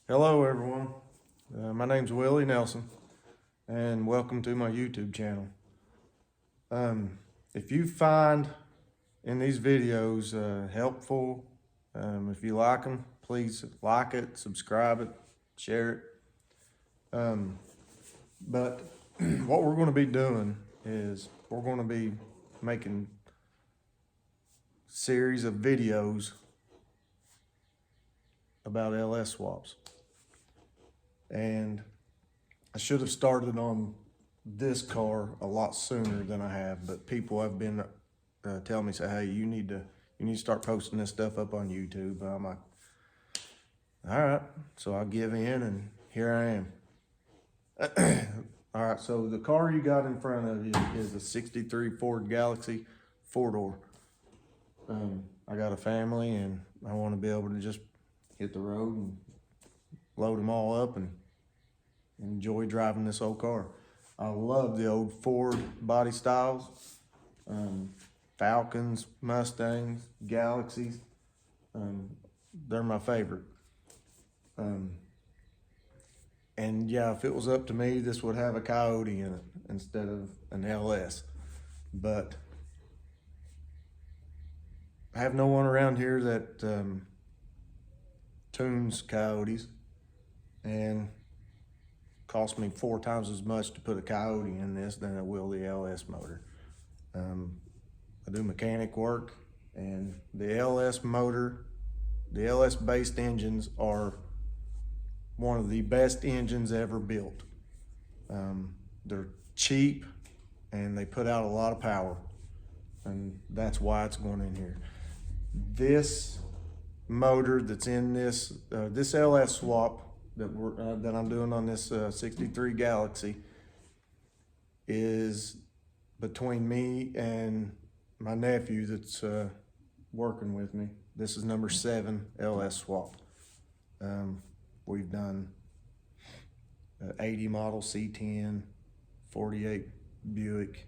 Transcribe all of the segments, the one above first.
Hello everyone, my name's Willie Nelson and welcome to my YouTube channel. If you find in these videos helpful, if you like them, please like it, subscribe it, share it. But what we're going to be doing is we're going to be making series of videos about LS swaps. And I should have started on this car a lot sooner than I have, but people have been telling me, say, hey, you need to start posting this stuff up on YouTube. And I'm like, all right. So I give in, and here I am. All right. So the car you got in front of you is a '63 Ford Galaxie 4-door. I got a family, and I want to be able to just hit the road and load them all up and enjoy driving this old car. I love the old Ford body styles, Falcons, Mustangs, Galaxies. They're my favorite. And yeah, if it was up to me, this would have a Coyote in it instead of an LS. But I have no one around here that tunes Coyotes, and cost me 4 times as much to put a Coyote in this than it will the LS motor. I do mechanic work, and the LS motor, the LS based engines are one of the best engines ever built. They're cheap and they put out a lot of power, and that's why it's going in here. This motor that's in this this LS swap that I'm doing on this '63 Galaxie is between me and my nephew that's working with me. This is number 7 LS swap. We've done 80 model C10, 48 Buick,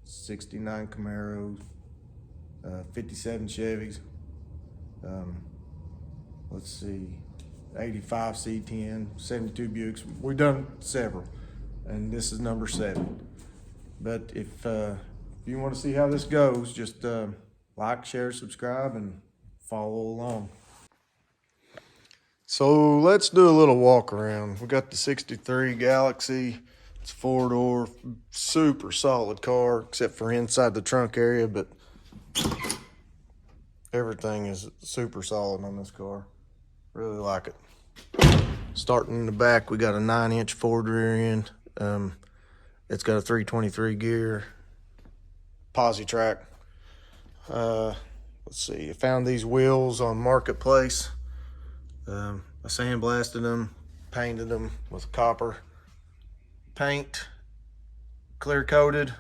69 Camaros, 57 Chevys. Let's see, 85 C10, 72 Buicks. We've done several, and this is number 7. But if you want to see how this goes, just like, share, subscribe, and follow along. So let's do a little walk around. We got the '63 Galaxie. It's 4-door, super solid car, except for inside the trunk area, but everything is super solid on this car. Really like it. Starting in the back, we got a 9-inch Ford rear end. It's got a 323 gear, posi track. Let's see, I found these wheels on Marketplace. I sandblasted them, painted them with copper paint, clear coated,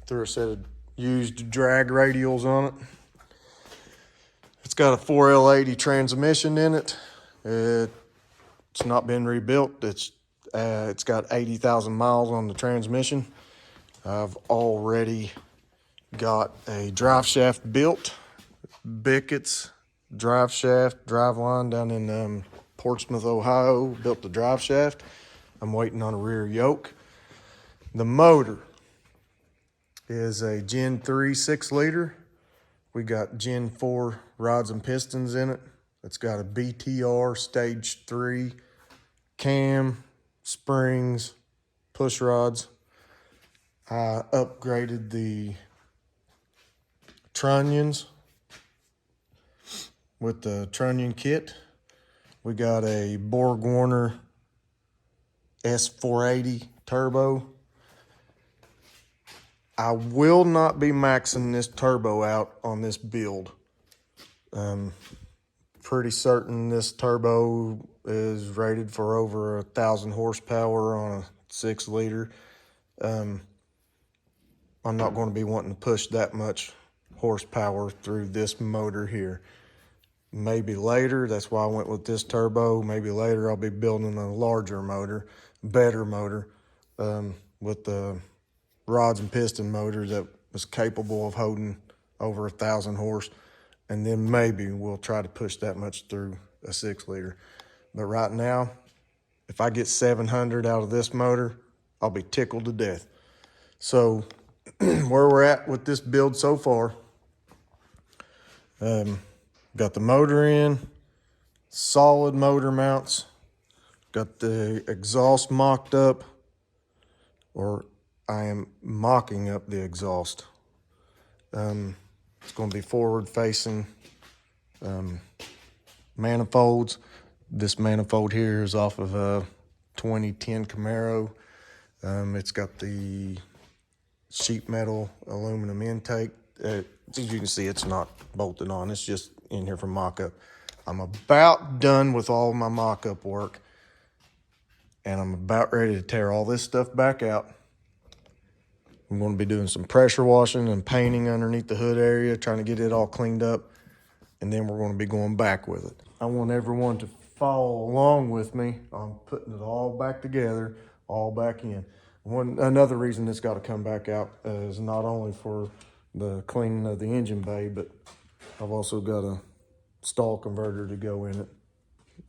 threw a set of used drag radials on it. It's got a 4L80 transmission in it. It's not been rebuilt. It's got 80,000 miles on the transmission. I've already got a drive shaft built. Bickett's drive shaft, drive line down in Portsmouth, Ohio, built the drive shaft. I'm waiting on a rear yoke. The motor is a Gen 3 6-liter. We got Gen 4 rods and pistons in it. It's got a BTR stage 3 cam, springs, push rods. I upgraded the trunnions with the trunnion kit. We got a Borg Warner S480 turbo. I will not be maxing this turbo out on this build. Pretty certain this turbo is rated for over 1,000 horsepower on a 6-liter. I'm not going to be wanting to push that much horsepower through this motor here. Maybe later, that's why I went with this turbo. Maybe later I'll be building a larger motor, better motor, with the rods and piston motor that was capable of holding over 1,000 horse. And then maybe we'll try to push that much through a 6-liter. But right now, if I get 700 out of this motor, I'll be tickled to death. So where we're at with this build so far, got the motor in, solid motor mounts, got the exhaust mocked up, or I am mocking up the exhaust. It's going to be forward facing manifolds. This manifold here is off of a 2010 Camaro. It's got the sheet metal aluminum intake. As you can see, it's not bolted on. It's just in here for mock-up. I'm about done with all my mock-up work, and I'm about ready to tear all this stuff back out. I'm going to be doing some pressure washing and painting underneath the hood area, trying to get it all cleaned up, and then we're going to be going back with it. I want everyone to follow along with me on putting it all back together, all back in. Another reason it's got to come back out is not only for the cleaning of the engine bay, but I've also got a stall converter to go in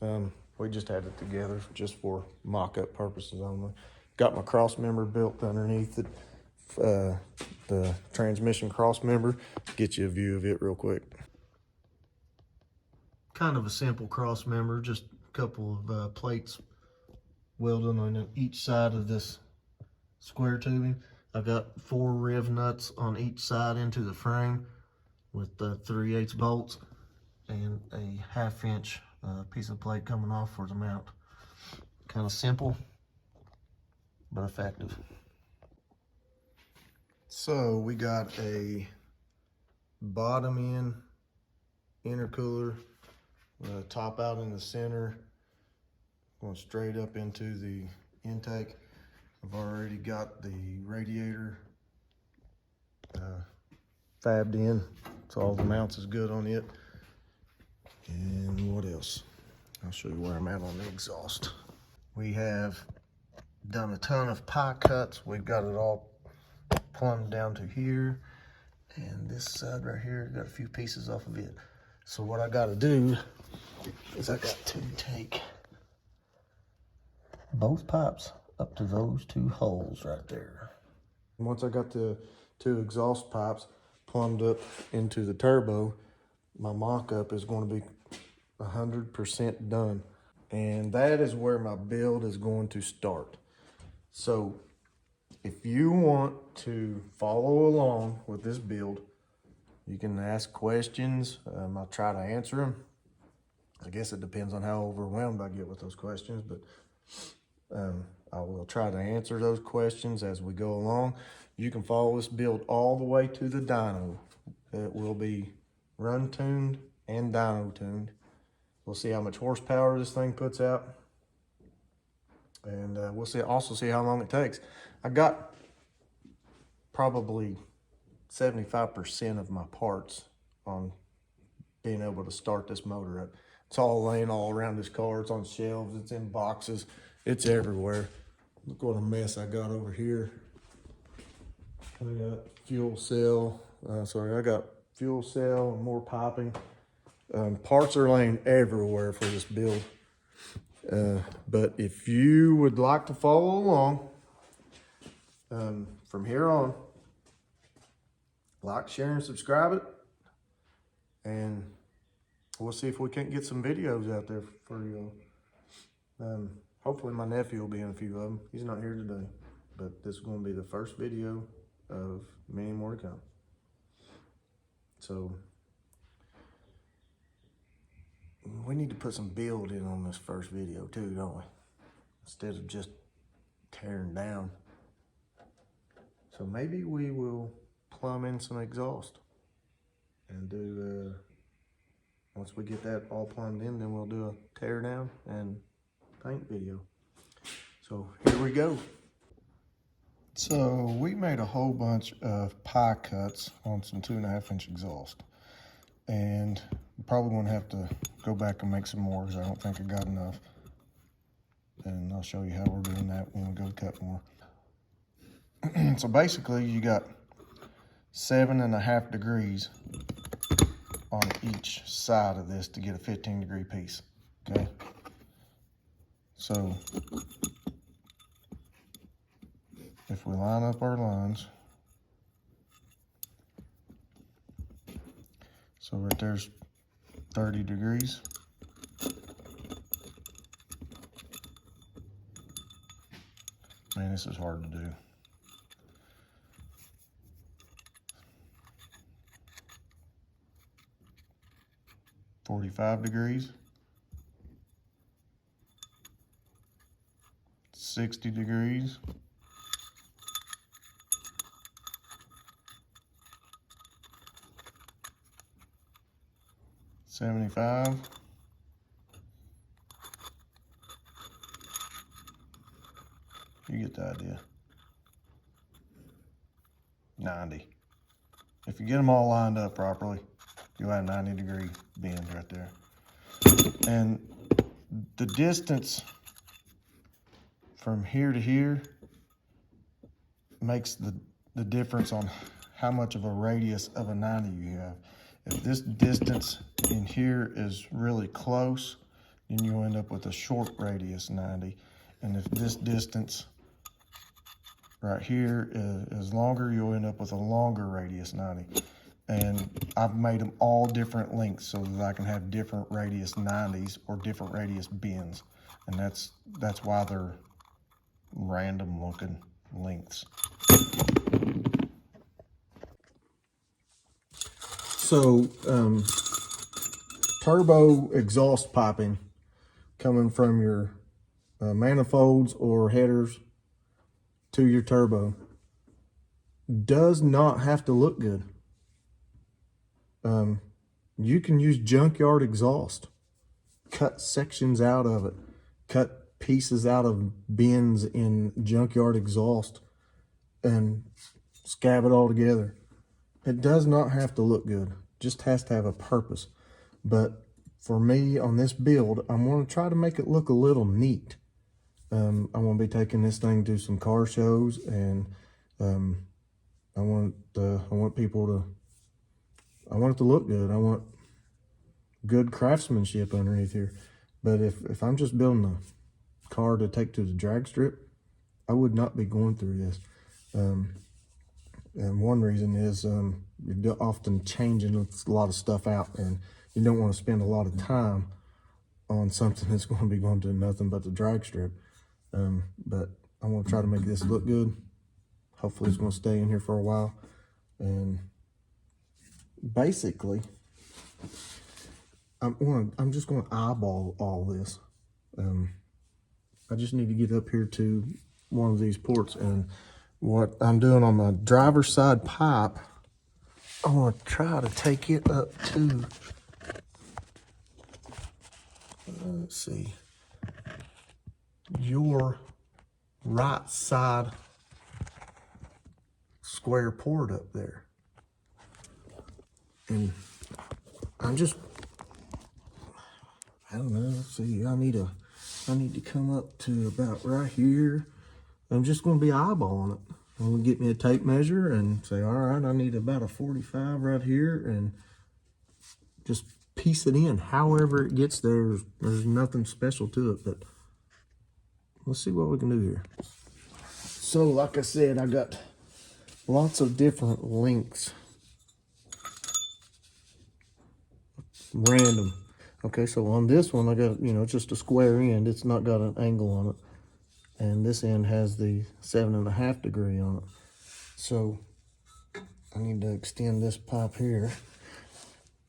it. We just had it together just for mock-up purposes only. Got my cross member built underneath it, the transmission cross member. Get you a view of it real quick. Kind of a simple cross member, just a couple of plates welded on each side of this square tubing. I've got 4 riv nuts on each side into the frame with 3/8 bolts and a 1/2 inch piece of plate coming off for the mount. Kind of simple, but effective. So we got a bottom end intercooler, top out in the center, going straight up into the intake. I've already got the radiator fabbed in, so all the mounts is good on it. And what else? I'll show you where I'm at on the exhaust. We have done a ton of pie cuts. We've got it all plumbed down to here, and this side right here, got a few pieces off of it. So what I got to do is I got to take both pipes up to those 2 holes right there. And once I got the 2 exhaust pipes plumbed up into the turbo, my mock-up is going to be 100% done. And that is where my build is going to start. So if you want to follow along with this build, you can ask questions. I'll try to answer them. I guess it depends on how overwhelmed I get with those questions, but I will try to answer those questions as we go along. You can follow this build all the way to the dyno. It will be run tuned and dyno tuned. We'll see how much horsepower this thing puts out, and we'll also see how long it takes. I got probably 75% of my parts on being able to start this motor up. It's all laying all around this car. It's on shelves, it's in boxes, it's everywhere. Look what a mess I got over here. I got fuel cell, I got fuel cell and more piping. Parts are laying everywhere for this build. But if you would like to follow along, from here on, like, share, and subscribe it, and we'll see if we can't get some videos out there for you. Hopefully my nephew will be in a few of them. He's not here today, but this is going to be the first video of many more to come. So we need to put some build in on this first video too, don't we? Instead of just tearing down. So maybe we will plumb in some exhaust and do, once we get that all plumbed in, then we'll do a tear down and paint video. So here we go. So we made a whole bunch of pie cuts on some 2.5 inch exhaust, and I'm probably gonna have to go back and make some more because I don't think I got enough. And I'll show you how we're doing that when we go cut more. So basically you got 7.5 degrees on each side of this to get a 15 degree piece, okay? So if we line up our lines, so right there's 30 degrees. Man, this is hard to do. $45 degrees, 60 degrees, 75, you get the idea, 90. If you get them all lined up properly, you'll have 90-degree bends right there. And the distance from here to here makes the difference on how much of a radius of a 90 you have. If this distance in here is really close, then you'll end up with a short radius 90. And if this distance right here is longer, you'll end up with a longer radius 90. And I've made them all different lengths so that I can have different radius 90s or different radius bends. And that's why they're random looking lengths. So turbo exhaust piping coming from your manifolds or headers to your turbo does not have to look good. You can use junkyard exhaust, cut sections out of it, cut pieces out of bends in junkyard exhaust and scab it all together. It does not have to look good, just has to have a purpose. But for me on this build, I'm going to try to make it look a little neat. I'm going to be taking this thing to some car shows, and I want people to, I want it to look good. I want good craftsmanship underneath here. But if I'm just building a car to take to the drag strip, I would not be going through this. And one reason is you're often changing a lot of stuff out, and you don't want to spend a lot of time on something that's going to be going to nothing but the drag strip. But I want to try to make this look good. Hopefully it's going to stay in here for a while. And basically, I'm just going to eyeball all this. I just need to get up here to one of these ports, and what I'm doing on my driver's side pipe, I want to try to take it up to, let's see, your right side square port up there. And I'm just, I don't know, let's see, I need to come up to about right here. I'm just going to be eyeballing it. I'm going to get me a tape measure and say, all right, I need about a 45 right here, and just piece it in. However it gets there, there's nothing special to it, but let's see what we can do here. So like I said, I got lots of different lengths. Random. Okay, so on this one, I got, just a square end. It's not got an angle on it. And this end has the 7.5 degree on it. So I need to extend this pipe here.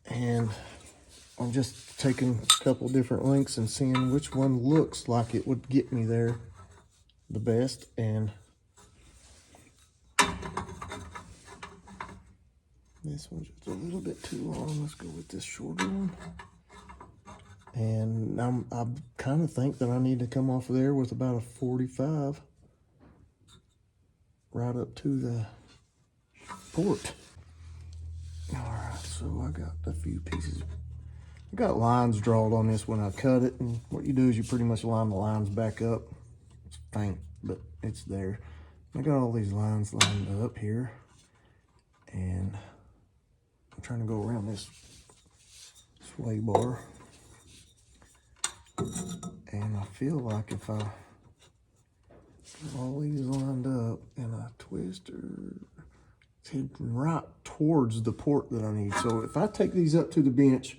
And I'm just taking a couple different lengths and seeing which one looks like it would get me there the best. And this one's just a little bit too long. Let's go with this shorter one. And I kind of think that I need to come off of there with about a 45 right up to the port. All right, so I got a few pieces. I got lines drawn on this when I cut it, and what you do is you pretty much line the lines back up. It's faint, but it's there. I got all these lines lined up here, and I'm trying to go around this sway bar. And I feel like if I get all these lined up and I twist her, it's heading right towards the port that I need. So if I take these up to the bench,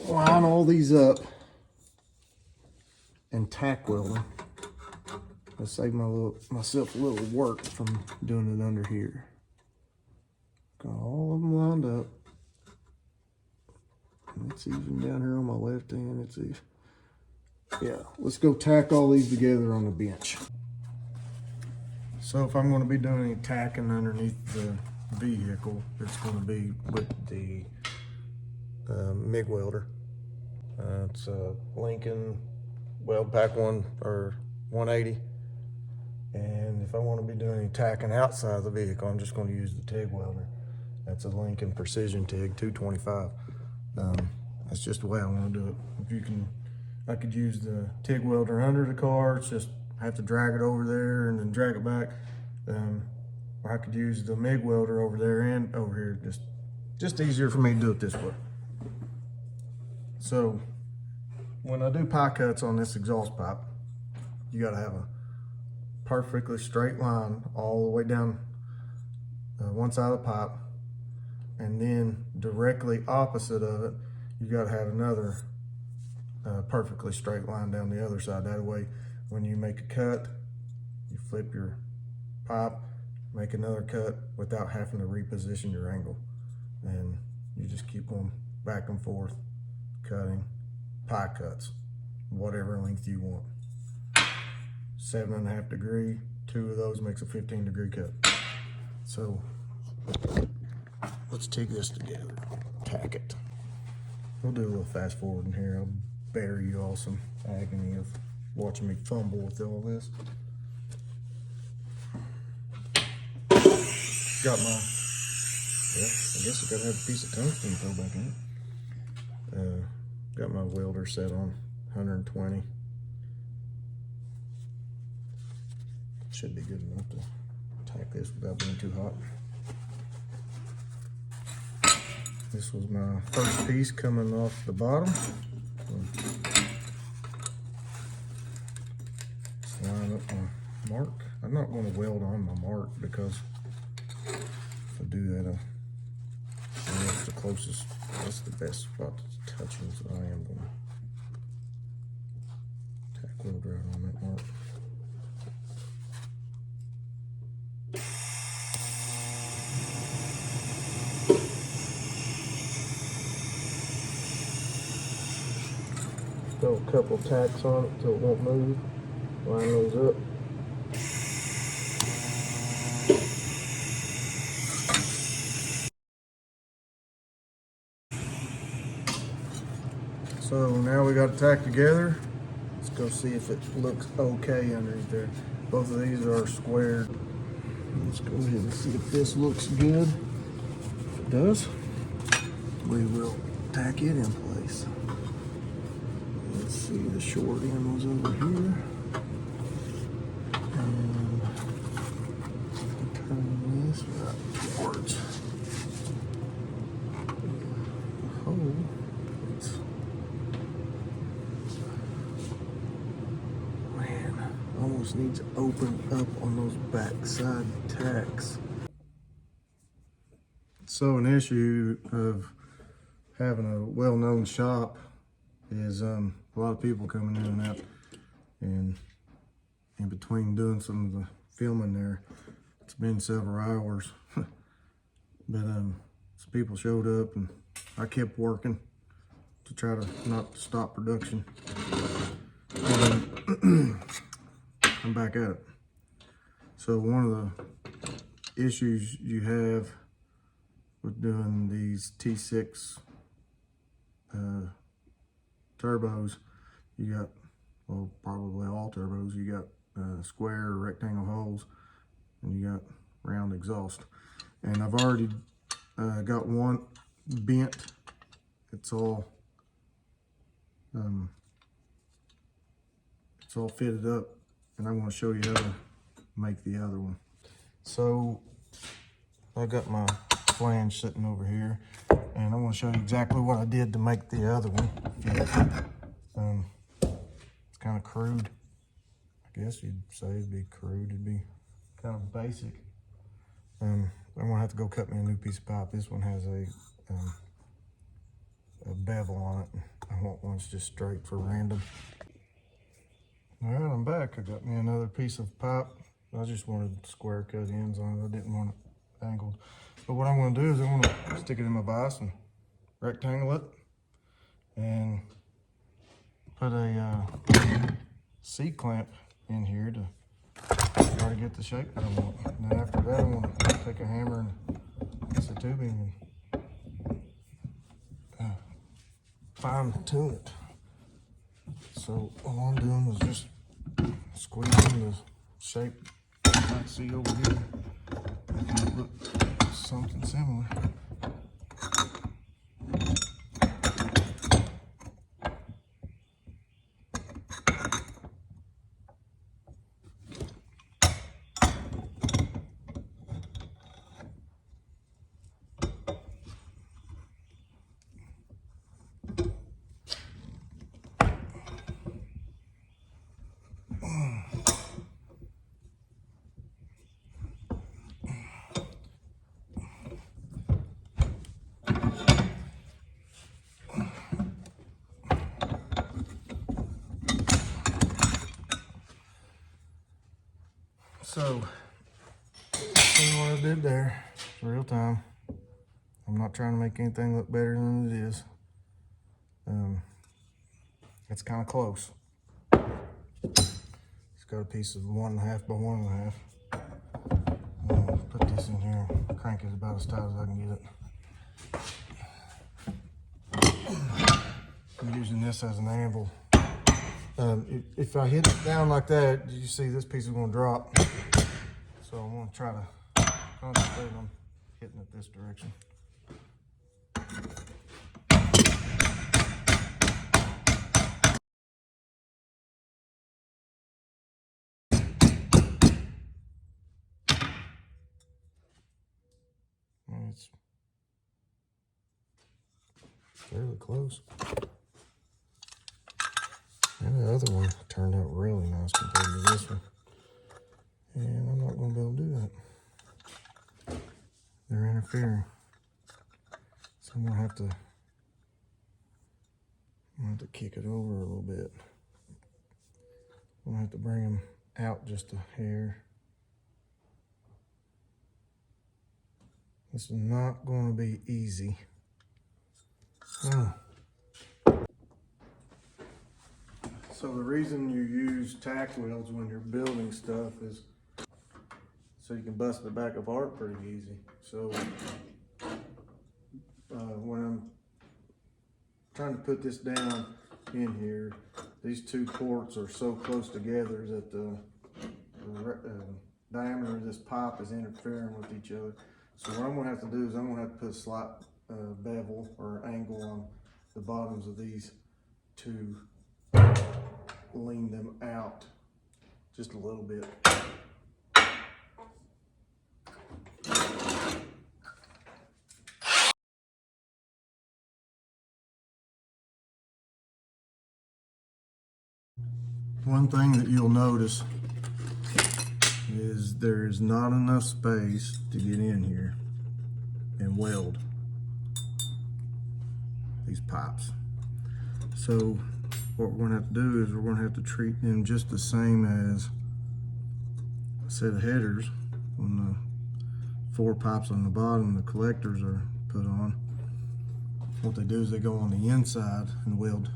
line all these up, and tack weld them, I save myself a little work from doing it under here. Got all of them lined up. And it's even down here on my left hand. It's even. Yeah, let's go tack all these together on the bench. So if I'm going to be doing any tacking underneath the vehicle, it's going to be with the MIG welder. It's a Lincoln Weld Pack 180. And if I want to be doing any tacking outside the vehicle, I'm just going to use the TIG welder. That's a Lincoln Precision TIG 225. That's just the way I want to do it. I could use the TIG welder under the car. It's just I have to drag it over there and then drag it back. Or I could use the MIG welder over there and over here. Just easier for me to do it this way. So when I do pie cuts on this exhaust pipe, you got to have a perfectly straight line all the way down one side of the pipe, and then directly opposite of it, you got to have another perfectly straight line down the other side. That way, when you make a cut, you flip your pipe, make another cut without having to reposition your angle, and you just keep going back and forth, cutting pie cuts, whatever length you want. 7.5 degree, 2 of those makes a 15-degree cut. So let's take this together, tack it. We'll do a little fast forward in here. I'll bear you all some agony of watching me fumble with all this. Got my, well, I guess I gotta have a piece of tungsten to throw back in it. Got my welder set on 120. Should be good enough to tack this without being too hot. This was my first piece coming off the bottom. Just line up my mark. I'm not going to weld on my mark because if I do that, that's the closest, that's the best spot to touching, so I am going to tack weld right on that mark. Throw a couple tacks on it so it won't move. Line those up. So now we got it tacked together. Let's go see if it looks okay underneath there. Both of these are squared. Let's go ahead and see if this looks good. If it does, we will tack it in place. Let's see, the short end was over here. And turn this right towards the hole. Man, almost needs to open up on those backside tacks. So an issue of having a well-known shop is a lot of people coming in and out, and in between doing some of the filming there, it's been several hours. But some people showed up and I kept working to try to not stop production. And I'm back at it. So one of the issues you have with doing these T6 turbos, you got, well, probably all turbos, you got square or rectangle holes, and you got round exhaust. And I've already got one bent. It's all fitted up, and I'm going to show you how to make the other one. So I got my flange sitting over here, and I want to show you exactly what I did to make the other one fit. It's kind of crude. I guess you'd say it'd be crude. It'd be kind of basic. I'm gonna have to go cut me a new piece of pipe. This one has a bevel on it. I want one that's just straight for random. All right, I'm back. I got me another piece of pipe. I just wanted square cut ends on it. I didn't want it angled. But what I'm gonna do is I'm gonna stick it in my vise and rectangle it and put a C-clamp in here to try to get the shape that I want. And then after that, I'm gonna take a hammer and piece of tubing and fine tune it. So all I'm doing is just squeezing the shape you might see over here. It might look something similar. So, see what I did there? It's real time. I'm not trying to make anything look better than it is. It's kind of close. It's got a piece of 1.5 by 1.5. Put this in here and crank it about as tight as I can get it. I'm using this as an anvil. If I hit it down like that, you see this piece is going to drop. So I'm going to try to concentrate on hitting it this direction. And it's fairly close. And the other one turned out really nice compared to this one. And I'm not going to be able to do that. They're interfering. So I'm going to have to kick it over a little bit. I'm going to have to bring them out just a hair. This is not going to be easy. So the reason you use tack welds when you're building stuff is so you can bust it back apart pretty easy. So when I'm trying to put this down in here, these two ports are so close together that the diameter of this pipe is interfering with each other. So what I'm going to have to do is I'm going to have to put a slight bevel or angle on the bottoms of these to lean them out just a little bit. One thing that you'll notice is there is not enough space to get in here and weld these pipes. So what we're going to have to do is we're going to have to treat them just the same as a set of headers. When the 4 pipes on the bottom, the collectors are put on, what they do is they go on the inside and weld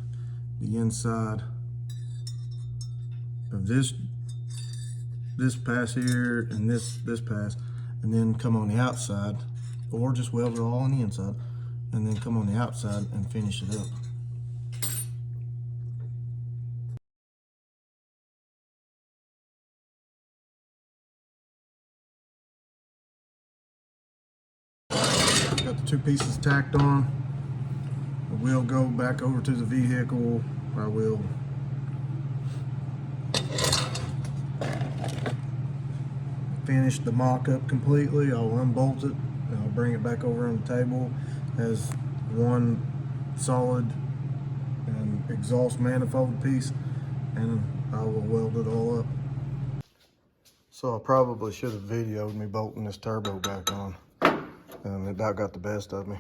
the inside of this pass here and this pass, and then come on the outside, or just weld it all on the inside and then come on the outside and finish it up. Got the 2 pieces tacked on. I will go back over to the vehicle. I will finish the mock up completely. I'll unbolt it And I'll bring it back over on the table as one solid and exhaust manifold piece, and I will weld it all up. So I probably should have videoed me bolting this turbo back on. It about got the best of me,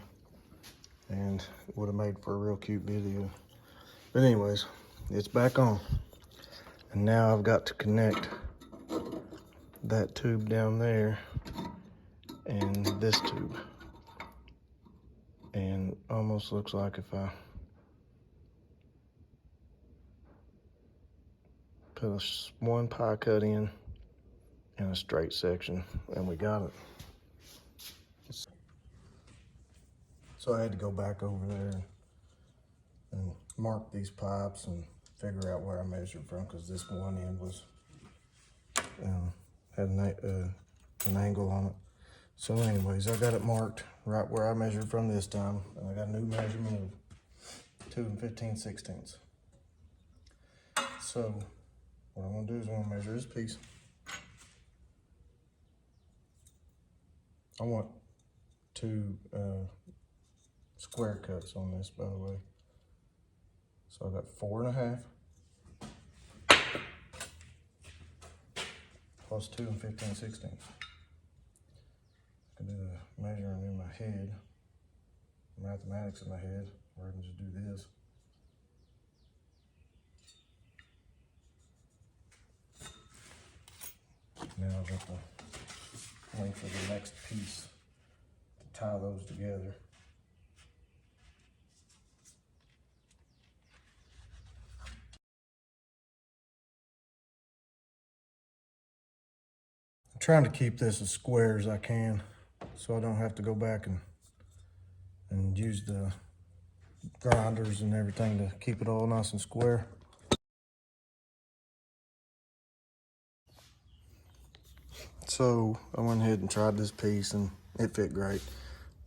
and it would have made for a real cute video. But anyways, it's back on. And now I've got to connect that tube down there and this tube. And almost looks like if I put one pie cut in and a straight section, and we got it. So I had to go back over there and mark these pipes and figure out where I measured from, because this one end was had an angle on it. So anyways, I got it marked right where I measured from this time, and I got a new measurement of 2 15/16. So what I'm gonna do is I'm gonna measure this piece. I want 2 square cuts on this, by the way. So I got 4 1/2 plus 2 15/16. I can do the measuring in my head, mathematics in my head, or I can just do this. Now I've got the length of the next piece to tie those together. I'm trying to keep this as square as I can, so I don't have to go back and use the grinders and everything to keep it all nice and square. So I went ahead and tried this piece and it fit great.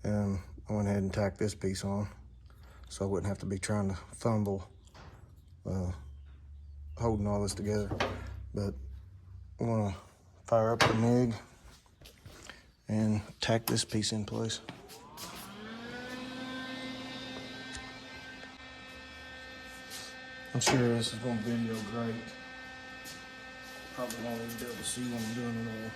And I went ahead and tacked this piece on so I wouldn't have to be trying to fumble holding all this together. But I'm gonna fire up the MIG and tack this piece in place. I'm sure this is gonna video great. Probably won't even be able to see what I'm doing at all.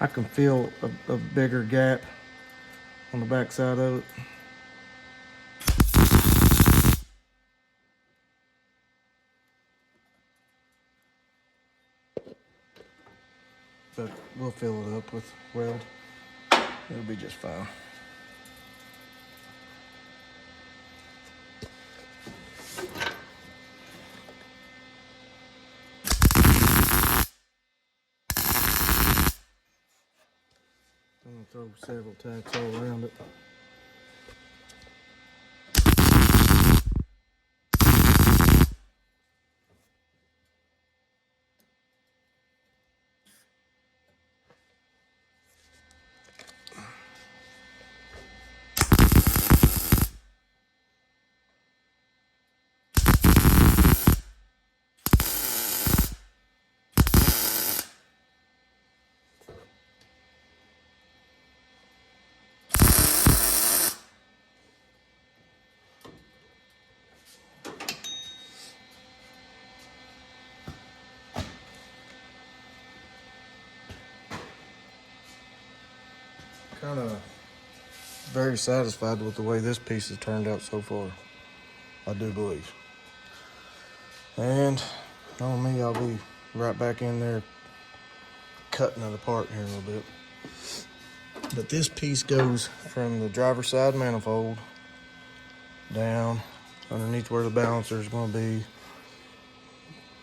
I can feel a bigger gap on the back side of it. But we'll fill it up with weld. It'll be just fine. I'm gonna throw several tacks all around it. Kind of very satisfied with the way this piece has turned out so far, I do believe. And on me, I'll be right back in there cutting it apart here in a little bit. But this piece goes from the driver's side manifold down underneath where the balancer is going to be,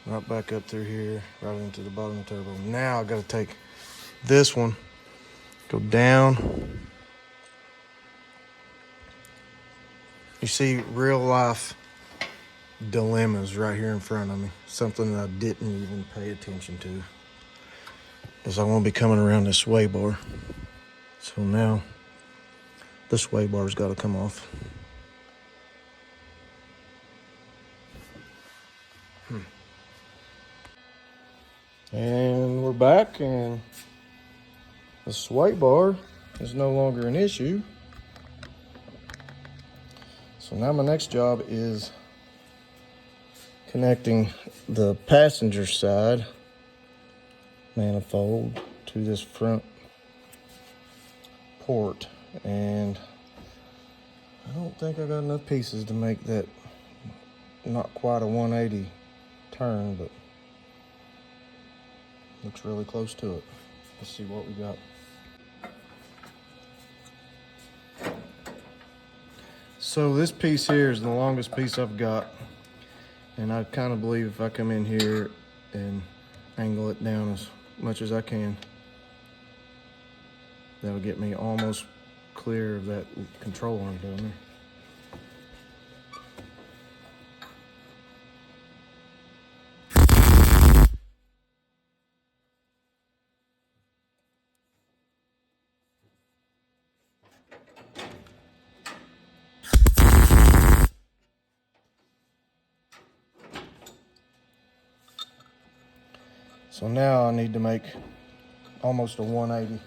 right back up through here, right into the bottom of the turbo. Now I got to take this one, go down, You see real life dilemmas right here in front of me. Something that I didn't even pay attention to. Is I want to be coming around this sway bar. So now the sway bar's got to come off. And we're back, and the sway bar is no longer an issue. So now my next job is connecting the passenger side manifold to this front port, and I don't think I got enough pieces to make that not quite a 180 turn, but looks really close to it. Let's see what we got. So this piece here is the longest piece I've got, and I kind of believe if I come in here and angle it down as much as I can, that'll get me almost clear of that control arm down there. So now I need to make almost a 180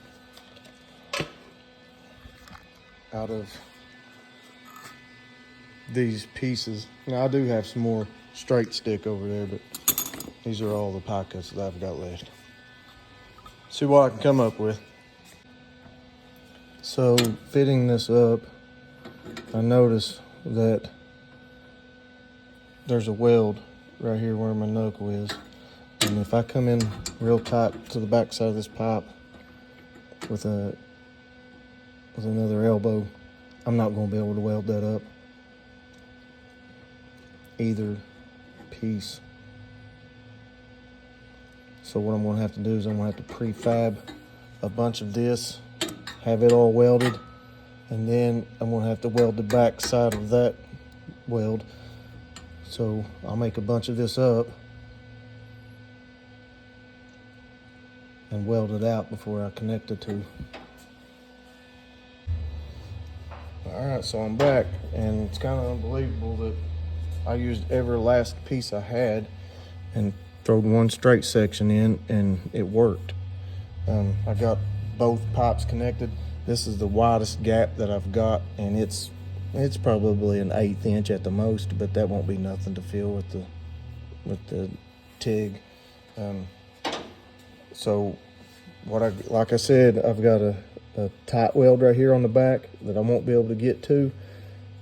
out of these pieces. Now I do have some more straight stick over there, but these are all the pie cuts that I've got left. See what I can come up with. So fitting this up, I notice that there's a weld right here where my knuckle is. And if I come in real tight to the back side of this pipe with another elbow, I'm not going to be able to weld that up, either piece. So what I'm going to have to do is I'm going to have to prefab a bunch of this, have it all welded, and then I'm going to have to weld the back side of that weld. So I'll make a bunch of this up and weld it out before I connect the two. All right, so I'm back, and it's kind of unbelievable that I used every last piece I had and throwed one straight section in, and it worked. I got both pipes connected. This is the widest gap that I've got, and it's probably an 1/8 inch at the most, but that won't be nothing to fill with the TIG. So like I said, I've got a tight weld right here on the back that I won't be able to get to,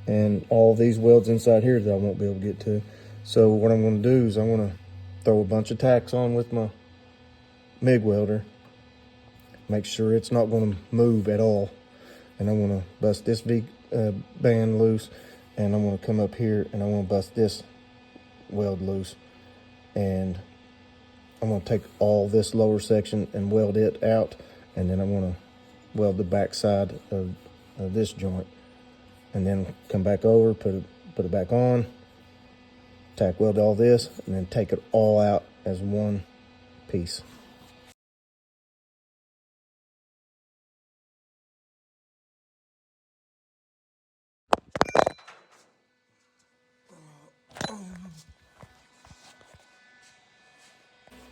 and all these welds inside here that I won't be able to get to. So what I'm going to do is I'm going to throw a bunch of tacks on with my MIG welder, make sure it's not going to move at all, and I'm going to bust this band loose, and I'm going to come up here and I'm going to bust this weld loose, and I'm going to take all this lower section and weld it out, and then I'm going to weld the back side of this joint, and then come back over, put it back on, tack weld all this, and then take it all out as one piece.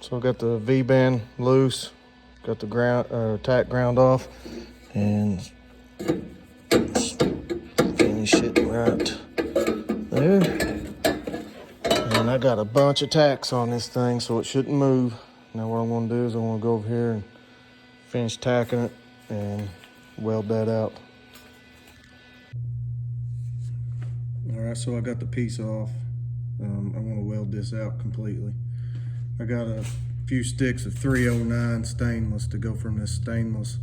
So I got the V-band loose, got the tack ground off, and finish it right there. And I got a bunch of tacks on this thing, so it shouldn't move. Now what I'm going to do is I'm going to go over here and finish tacking it and weld that out. All right, so I got the piece off. I want to weld this out completely. I got a few sticks of 309 stainless to go from this stainless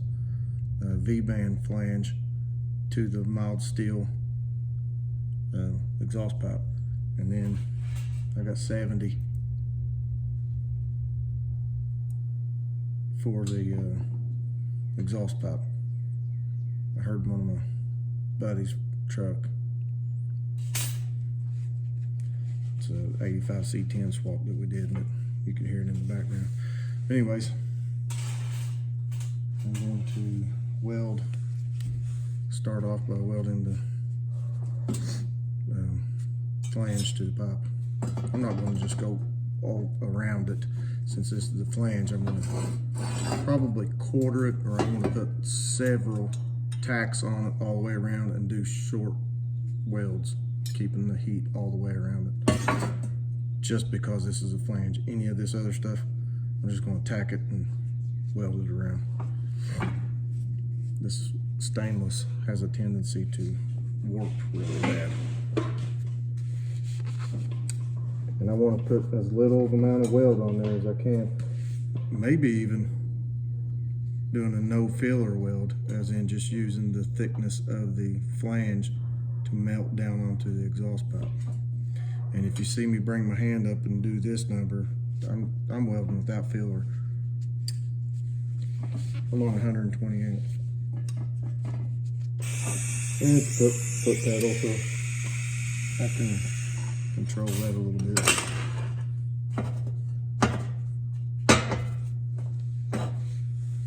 V-band flange to the mild steel exhaust pipe, and then I got 70 for the exhaust pipe. I heard one of my buddy's truck It's a 85 C10 swap that we did, but you can hear it in the background. But anyways, I'm going to weld. Start off by welding the flange to the pipe. I'm not going to just go all around it. Since this is the flange, I'm going to probably quarter it, or I'm going to put several tacks on it all the way around and do short welds, keeping the heat all the way around it. Just because this is a flange. Any of this other stuff, I'm just going to tack it and weld it around. This stainless has a tendency to warp really bad. And I want to put as little amount of weld on there as I can. Maybe even doing a no filler weld, as in just using the thickness of the flange to melt down onto the exhaust pipe. And if you see me bring my hand up and do this number, I'm welding without filler. I'm on 128. And it's foot pedal, so I can control that a little bit.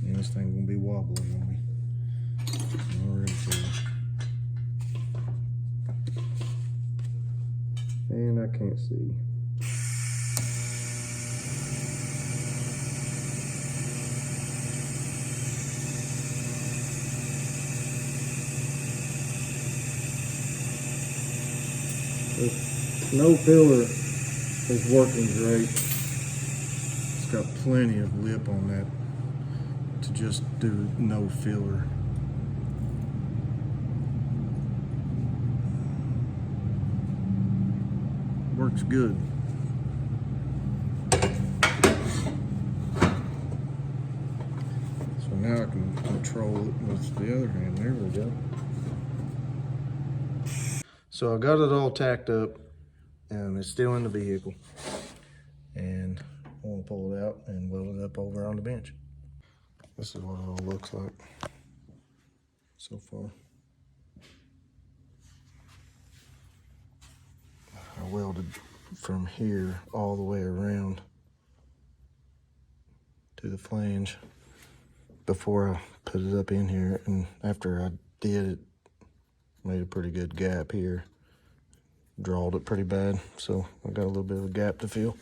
And this thing's gonna be wobbly on me. I'm already telling you. And I can't see. No filler is working great. It's got plenty of lip on that to just do no filler. Works good. So now I can control it with the other hand. There we go. So I got it all tacked up, and it's still in the vehicle. And I want to pull it out and weld it up over on the bench. This is what it all looks like so far. I welded from here all the way around to the flange before I put it up in here, and after I did it, made a pretty good gap here. Drawed it pretty bad, so I got a little bit of a gap to fill.